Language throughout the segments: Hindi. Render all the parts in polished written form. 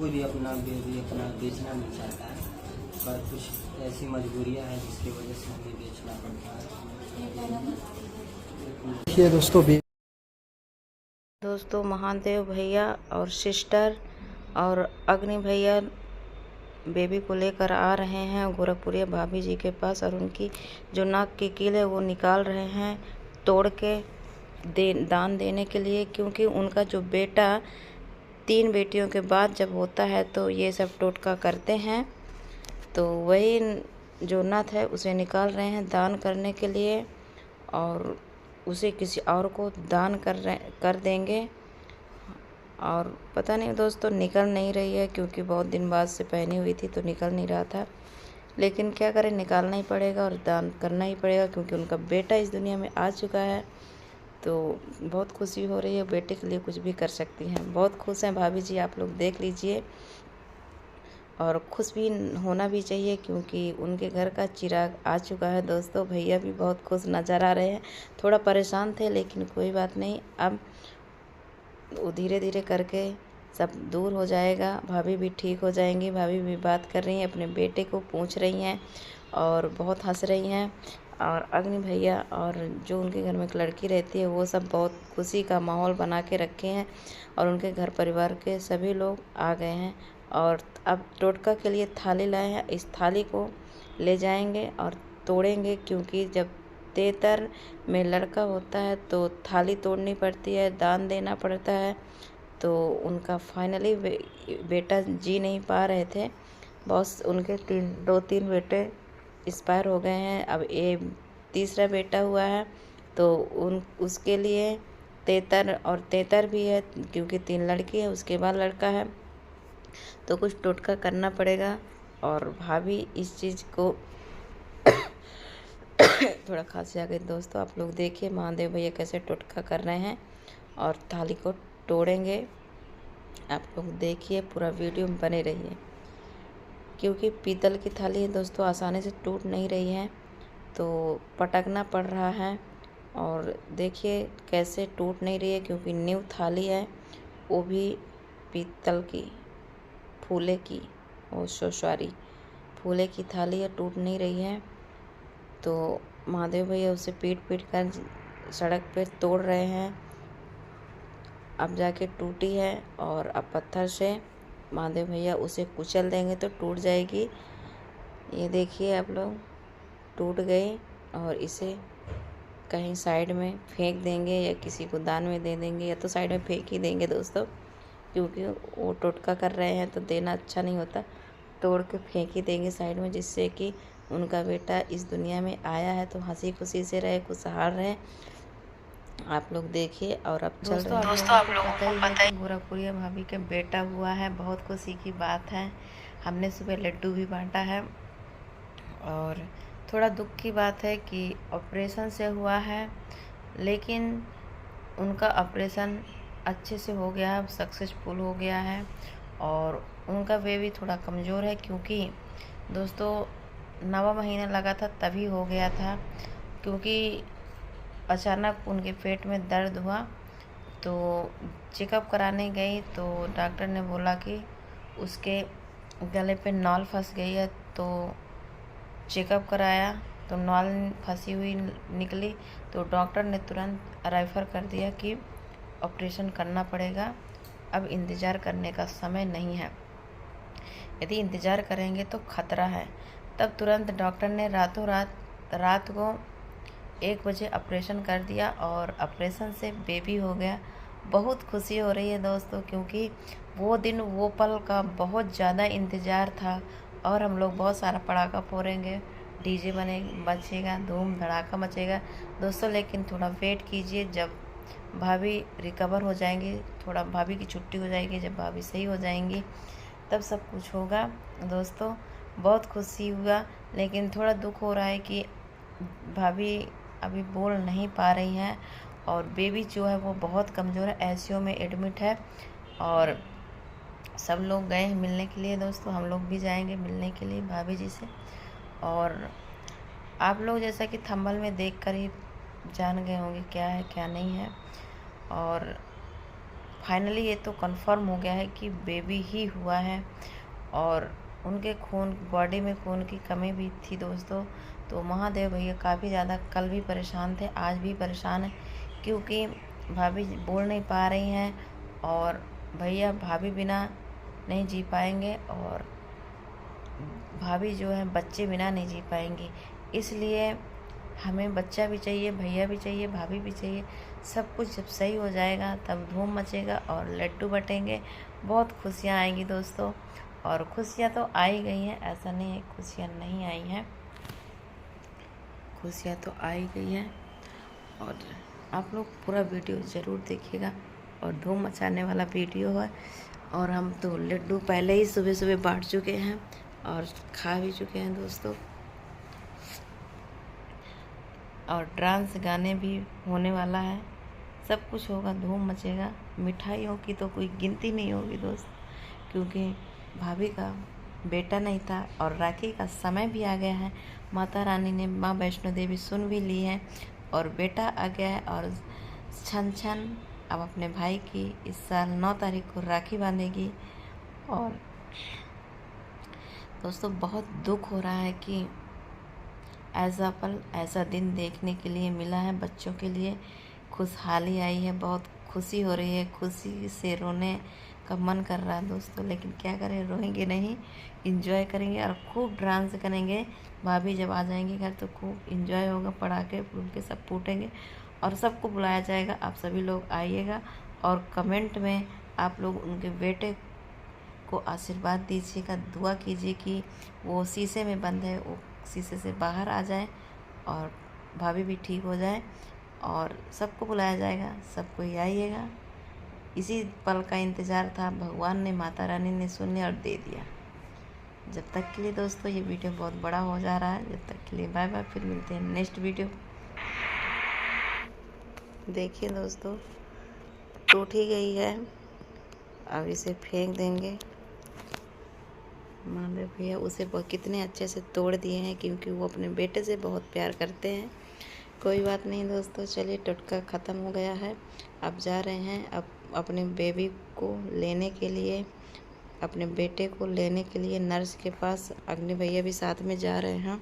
कोई भी अपना बेबी अपना बेचना नहीं चाहता है, पर कुछ ऐसी मजबूरियां हैं जिसकी वजह से हमें बेचना पड़ता है। देखिए दोस्तों महादेव भैया और सिस्टर और अग्नि भैया बेबी को लेकर आ रहे हैं गोरखपुरिया भाभी जी के पास, और उनकी जो नाक की कील है वो निकाल रहे हैं तोड़ के दान देने के लिए, क्योंकि उनका जो बेटा 3 बेटियों के बाद जब होता है तो ये सब टोटका करते हैं। तो वही जो नथ है उसे निकाल रहे हैं दान करने के लिए, और उसे किसी और को दान कर देंगे। और पता नहीं दोस्तों निकल नहीं रही है, क्योंकि बहुत दिन बाद से पहनी हुई थी तो निकल नहीं रहा था, लेकिन क्या करें, निकालना ही पड़ेगा और दान करना ही पड़ेगा, क्योंकि उनका बेटा इस दुनिया में आ चुका है। तो बहुत खुशी हो रही है, बेटे के लिए कुछ भी कर सकती हैं। बहुत खुश हैं भाभी जी, आप लोग देख लीजिए, और खुश भी होना भी चाहिए, क्योंकि उनके घर का चिराग आ चुका है। दोस्तों भैया भी बहुत खुश नज़र आ रहे हैं, थोड़ा परेशान थे लेकिन कोई बात नहीं, अब वो धीरे धीरे करके सब दूर हो जाएगा, भाभी भी ठीक हो जाएंगी। भाभी भी बात कर रही हैं, अपने बेटे को पूछ रही हैं और बहुत हंस रही हैं। और अग्नि भैया और जो उनके घर में एक लड़की रहती है वो सब बहुत खुशी का माहौल बना के रखे हैं, और उनके घर परिवार के सभी लोग आ गए हैं। और अब टोटका के लिए थाली लाए हैं, इस थाली को ले जाएंगे और तोड़ेंगे, क्योंकि जब तेतर में लड़का होता है तो थाली तोड़नी पड़ती है, दान देना पड़ता है। तो उनका फाइनली बेटा जी नहीं पा रहे थे, बस उनके 2-3 बेटे एक्सपायर हो गए हैं, अब ये तीसरा बेटा हुआ है। तो उसके लिए तेतर भी है, क्योंकि 3 लड़की है, उसके बाद लड़का है, तो कुछ टोटका करना पड़ेगा। और भाभी इस चीज़ को थोड़ा खांसी आ गई दोस्तों, आप लोग देखिए महादेव भैया कैसे टोटका कर रहे हैं और थाली को तोड़ेंगे। आप लोग देखिए, पूरा वीडियो में बने रहिए, क्योंकि पीतल की थाली है दोस्तों, आसानी से टूट नहीं रही है, तो पटकना पड़ रहा है। और देखिए कैसे टूट नहीं रही है, क्योंकि न्यू थाली है, वो भी पीतल की, फूले की, ओ सॉरी फूले की थाली है, टूट नहीं रही है। तो महादेव भैया उसे पीट कर सड़क पे तोड़ रहे हैं, अब जाके टूटी है। और अब पत्थर से महादेव भैया उसे कुचल देंगे तो टूट जाएगी। ये देखिए आप लोग, टूट गई, और इसे कहीं साइड में फेंक देंगे या किसी को दान में दे देंगे, या तो साइड में फेंक ही देंगे दोस्तों, क्योंकि वो टोटका कर रहे हैं तो देना अच्छा नहीं होता, तोड़ के फेंक ही देंगे साइड में, जिससे कि उनका बेटा इस दुनिया में आया है तो हंसी खुशी से रहे, खुशहाल रहे। आप लोग देखिए। और अब चल रहे हैं दोस्तों, आप लोगों को पता ही गोरखपुरिया भाभी के बेटा हुआ है, बहुत खुशी की बात है। हमने सुबह लड्डू भी बांटा है, और थोड़ा दुख की बात है कि ऑपरेशन से हुआ है, लेकिन उनका ऑपरेशन अच्छे से हो गया है, सक्सेसफुल हो गया है। और उनका बेबी थोड़ा कमज़ोर है, क्योंकि दोस्तों 9वां महीना लगा था तभी हो गया था, क्योंकि अचानक उनके पेट में दर्द हुआ। तो चेकअप कराने गई तो डॉक्टर ने बोला कि उसके गले पे नॉल फंस गई है। तो चेकअप कराया तो नॉल फंसी हुई निकली, तो डॉक्टर ने तुरंत रेफर कर दिया कि ऑपरेशन करना पड़ेगा, अब इंतज़ार करने का समय नहीं है, यदि इंतज़ार करेंगे तो खतरा है। तब तुरंत डॉक्टर ने रात को 1 बजे ऑपरेशन कर दिया, और ऑपरेशन से बेबी हो गया। बहुत खुशी हो रही है दोस्तों, क्योंकि वो दिन वो पल का बहुत ज़्यादा इंतज़ार था, और हम लोग बहुत सारा पटाखा फोड़ेंगे, डीजे बजेगा, धूम धड़ाका मचेगा दोस्तों। लेकिन थोड़ा वेट कीजिए, जब भाभी रिकवर हो जाएंगी, थोड़ा भाभी की छुट्टी हो जाएगी, जब भाभी सही हो जाएंगी तब सब कुछ होगा दोस्तों। बहुत खुशी हुआ, लेकिन थोड़ा दुख हो रहा है कि भाभी अभी बोल नहीं पा रही हैं, और बेबी जो है वो बहुत कमज़ोर है, आईसीयू में एडमिट है। और सब लोग गए हैं मिलने के लिए दोस्तों, हम लोग भी जाएंगे मिलने के लिए भाभी जी से। और आप लोग जैसा कि थंबनेल में देखकर ही जान गए होंगे क्या है क्या नहीं है। और फाइनली ये तो कंफर्म हो गया है कि बेबी ही हुआ है। और उनके बॉडी में खून की कमी भी थी दोस्तों। तो महादेव भैया काफ़ी ज़्यादा कल भी परेशान थे, आज भी परेशान हैं, क्योंकि भाभी बोल नहीं पा रही हैं और भैया भाभी बिना नहीं जी पाएंगे और भाभी जो है बच्चे बिना नहीं जी पाएंगी। इसलिए हमें बच्चा भी चाहिए, भैया भी चाहिए, भाभी भी चाहिए। सब कुछ जब सही हो जाएगा तब धूम मचेगा और लड्डू बटेंगे, बहुत खुशियाँ आएंगी दोस्तों। और खुशियाँ तो आ ही गई हैं, ऐसा नहीं है खुशियाँ नहीं आई हैं, खुशियाँ तो आ ही गई हैं। और आप लोग पूरा वीडियो ज़रूर देखिएगा और धूम मचाने वाला वीडियो है। और हम तो लड्डू पहले ही सुबह सुबह बांट चुके हैं और खा भी चुके हैं दोस्तों। और डांस गाने भी होने वाला है, सब कुछ होगा, धूम मचेगा। मिठाइयों की तो कोई गिनती नहीं होगी दोस्त, क्योंकि भाभी का बेटा नहीं था और राखी का समय भी आ गया है। माता रानी ने माँ वैष्णो देवी सुन भी ली है और बेटा आ गया है। और छन छन अब अपने भाई की इस साल 9 तारीख को राखी बांधेगी। और दोस्तों बहुत दुख हो रहा है कि ऐसा पल, ऐसा दिन देखने के लिए मिला है बच्चों के लिए। खुशहाली आई है, बहुत खुशी हो रही है, खुशी से रोने का मन कर रहा है दोस्तों, लेकिन क्या करें, रोएंगे नहीं, इंजॉय करेंगे और खूब डांस करेंगे। भाभी जब आ जाएंगे घर तो खूब इंजॉय होगा, पटाखे फुलके सब फूटेंगे और सबको बुलाया जाएगा। आप सभी लोग आइएगा और कमेंट में आप लोग उनके बेटे को आशीर्वाद दीजिएगा, दुआ कीजिए कि वो शीशे में बंद है, वो शीशे से बाहर आ जाए और भाभी भी ठीक हो जाए। और सबको बुलाया जाएगा, सबको ही आइएगा। इसी पल का इंतज़ार था, भगवान ने, माता रानी ने सुन लिया और दे दिया। जब तक के लिए दोस्तों ये वीडियो बहुत बड़ा हो जा रहा है, जब तक के लिए बाय बाय, फिर मिलते हैं नेक्स्ट वीडियो। देखिए दोस्तों टूट ही गई है, अब इसे फेंक देंगे। महादेव भैया उसे कितने अच्छे से तोड़ दिए हैं, क्योंकि वो अपने बेटे से बहुत प्यार करते हैं। कोई बात नहीं दोस्तों, चलिए टोटका ख़त्म हो गया है। अब जा रहे हैं अब अपने बेबी को लेने के लिए, अपने बेटे को लेने के लिए नर्स के पास। अग्नि भैया भी साथ में जा रहे हैं,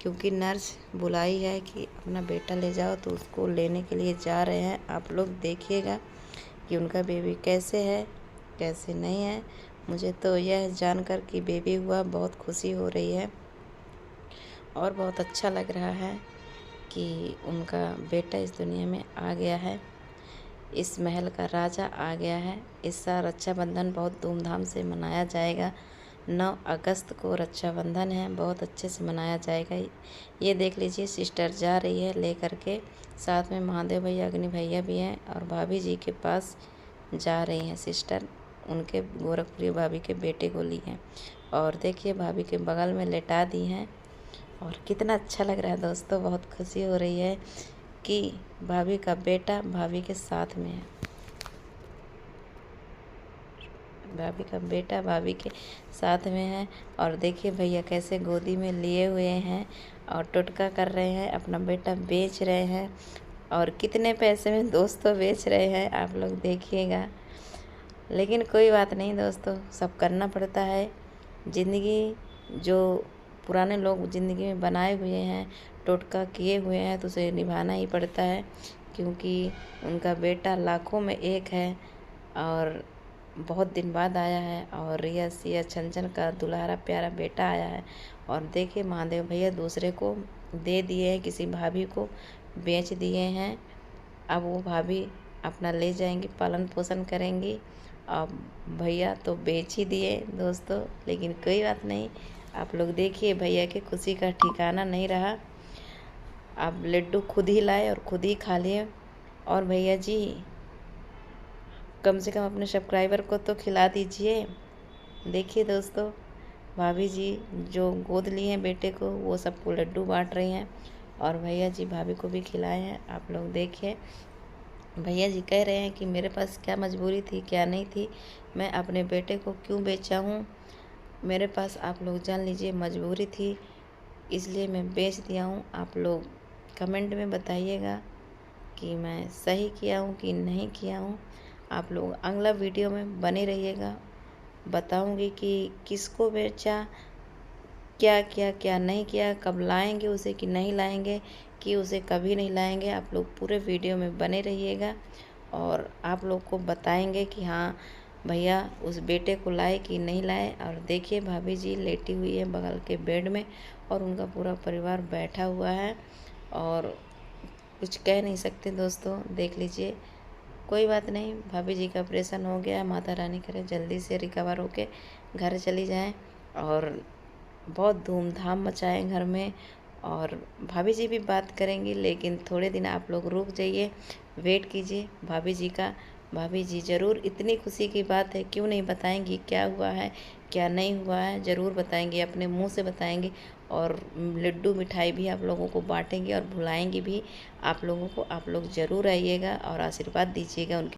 क्योंकि नर्स बुलाई है कि अपना बेटा ले जाओ, तो उसको लेने के लिए जा रहे हैं। आप लोग देखिएगा कि उनका बेबी कैसे है, कैसे नहीं है। मुझे तो यह जानकर कि बेबी हुआ बहुत खुशी हो रही है और बहुत अच्छा लग रहा है कि उनका बेटा इस दुनिया में आ गया है, इस महल का राजा आ गया है। इस साल रक्षाबंधन बहुत धूमधाम से मनाया जाएगा। 9 अगस्त को रक्षाबंधन है, बहुत अच्छे से मनाया जाएगा। ये देख लीजिए सिस्टर जा रही है लेकर के, साथ में महादेव भैया, अग्नि भैया भी हैं और भाभी जी के पास जा रही हैं सिस्टर, उनके गोरखपुरी भाभी के बेटे को ली हैं। और देखिए भाभी के बगल में लेटा दी हैं और कितना अच्छा लग रहा है दोस्तों, बहुत खुशी हो रही है कि भाभी का बेटा भाभी के साथ में है, भाभी का बेटा भाभी के साथ में है। और देखिए भैया कैसे गोदी में लिए हुए हैं और टोटका कर रहे हैं, अपना बेटा बेच रहे हैं। और कितने पैसे में दोस्तों बेच रहे हैं आप लोग देखिएगा, लेकिन कोई बात नहीं दोस्तों, सब करना पड़ता है। ज़िंदगी जो पुराने लोग ज़िंदगी में बनाए हुए हैं, टोटका किए हुए हैं, तो उसे निभाना ही पड़ता है, क्योंकि उनका बेटा लाखों में एक है और बहुत दिन बाद आया है। और रिया सिया छन छन का दुल्हारा प्यारा बेटा आया है। और देखिए महादेव भैया दूसरे को दे दिए हैं, किसी भाभी को बेच दिए हैं। अब वो भाभी अपना ले जाएंगी, पालन पोषण करेंगी। अब भैया तो बेच ही दिए दोस्तों, लेकिन कोई बात नहीं। आप लोग देखिए भैया के खुशी का ठिकाना नहीं रहा। अब लड्डू खुद ही लाए और खुद ही खा लिए। और भैया जी कम से कम अपने सब्सक्राइबर को तो खिला दीजिए। देखिए दोस्तों भाभी जी जो गोद लिए हैं बेटे को, वो सबको लड्डू बांट रही हैं और भैया जी भाभी को भी खिलाए हैं। आप लोग देखिए भैया जी कह रहे हैं कि मेरे पास क्या मजबूरी थी, क्या नहीं थी, मैं अपने बेटे को क्यों बेचा हूँ। मेरे पास आप लोग जान लीजिए मजबूरी थी, इसलिए मैं बेच दिया हूँ। आप लोग कमेंट में बताइएगा कि मैं सही किया हूँ कि नहीं किया हूँ। आप लोग अगला वीडियो में बने रहिएगा। बताऊंगी कि किसको बेचा, क्या किया क्या नहीं किया, कब लाएंगे उसे कि नहीं लाएंगे, कि उसे कभी नहीं लाएंगे। आप लोग पूरे वीडियो में बने रहिएगा और आप लोग को बताएंगे कि हाँ भैया उस बेटे को लाए कि नहीं लाए। और देखिए भाभी जी लेटी हुई है बगल के बेड में और उनका पूरा परिवार बैठा हुआ है और कुछ कह नहीं सकते दोस्तों, देख लीजिए। कोई बात नहीं, भाभी जी का ऑपरेशन हो गया, माता रानी करे जल्दी से रिकवर होके घर चली जाएं और बहुत धूमधाम मचाएं घर में। और भाभी जी भी बात करेंगी, लेकिन थोड़े दिन आप लोग रुक जाइए, वेट कीजिए भाभी जी का। भाभी जी ज़रूर, इतनी खुशी की बात है, क्यों नहीं बताएंगी क्या हुआ है क्या नहीं हुआ है, ज़रूर बताएंगी, अपने मुंह से बताएंगी। और लड्डू मिठाई भी आप लोगों को बांटेंगी और बुलाएंगी भी आप लोगों को। आप लोग ज़रूर आइएगा और आशीर्वाद दीजिएगा उनके।